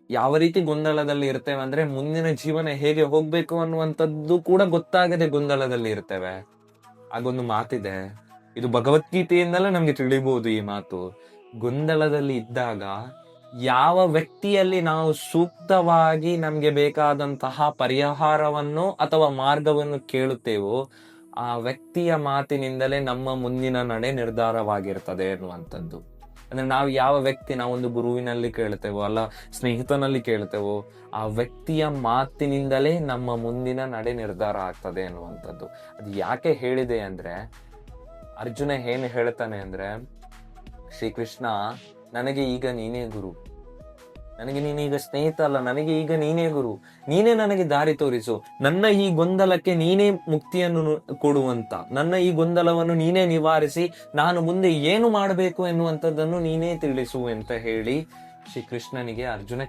ಯಾವ ರೀತಿ ಗೊಂದಲದಲ್ಲಿ ಇರ್ತೇವೆ ಅಂದ್ರೆ ಮುಂದಿನ ಜೀವನ ಹೇಗೆ ಹೋಗ್ಬೇಕು ಅನ್ನುವಂಥದ್ದು ಕೂಡ ಗೊತ್ತಾಗದೆ ಗೊಂದಲದಲ್ಲಿ ಇರ್ತೇವೆ. ಹಾಗೊಂದು ಮಾತಿದೆ, ಇದು ಭಗವದ್ಗೀತೆಯಿಂದಲೇ ನಮ್ಗೆ ತಿಳಿಬಹುದು ಈ ಮಾತು. ಗೊಂದಲದಲ್ಲಿ ಇದ್ದಾಗ ಯಾವ ವ್ಯಕ್ತಿಯಲ್ಲಿ ನಾವು ಸೂಕ್ತವಾಗಿ ನಮ್ಗೆ ಬೇಕಾದಂತಹ ಪರಿಹಾರವನ್ನು ಅಥವಾ ಮಾರ್ಗವನ್ನು ಕೇಳುತ್ತೇವೋ ಆ ವ್ಯಕ್ತಿಯ ಮಾತಿನಿಂದಲೇ ನಮ್ಮ ಮುಂದಿನ ನಡೆ ನಿರ್ಧಾರವಾಗಿರ್ತದೆ ಎನ್ನುವಂಥದ್ದು. ಅಂದ್ರೆ ನಾವು ಯಾವ ವ್ಯಕ್ತಿ ನಾವೊಂದು ಗುರುವಿನಲ್ಲಿ ಕೇಳ್ತೇವೋ ಅಲ್ಲ ಸ್ನೇಹಿತನಲ್ಲಿ ಕೇಳ್ತೇವೋ ಆ ವ್ಯಕ್ತಿಯ ಮಾತಿನಿಂದಲೇ ನಮ್ಮ ಮುಂದಿನ ನಡೆ ನಿರ್ಧಾರ ಆಗ್ತದೆ ಎನ್ನುವಂಥದ್ದು. ಅದು ಯಾಕೆ ಹೇಳಿದೆ ಅಂದ್ರೆ, ಅರ್ಜುನ ಏನು ಹೇಳ್ತಾನೆ ಅಂದ್ರೆ, ಶ್ರೀಕೃಷ್ಣ ನನಗೆ ಈಗ ನೀನೇ ಗುರು, ನನಗೆ ನೀನೀಗ ಸ್ನೇಹಿತ ಅಲ್ಲ, ನನಗೆ ಈಗ ನೀನೇ ಗುರು, ನೀನೇ ನನಗೆ ದಾರಿ ತೋರಿಸು, ನನ್ನ ಈ ಗೊಂದಲಕ್ಕೆ ನೀನೇ ಮುಕ್ತಿಯನ್ನು ಕೊಡುವಂತ, ನನ್ನ ಈ ಗೊಂದಲವನ್ನು ನೀನೇ ನಿವಾರಿಸಿ ನಾನು ಮುಂದೆ ಏನು ಮಾಡಬೇಕು ಎನ್ನುವಂಥದ್ದನ್ನು ನೀನೇ ತಿಳಿಸು ಅಂತ ಹೇಳಿ ಶ್ರೀಕೃಷ್ಣನಿಗೆ ಅರ್ಜುನ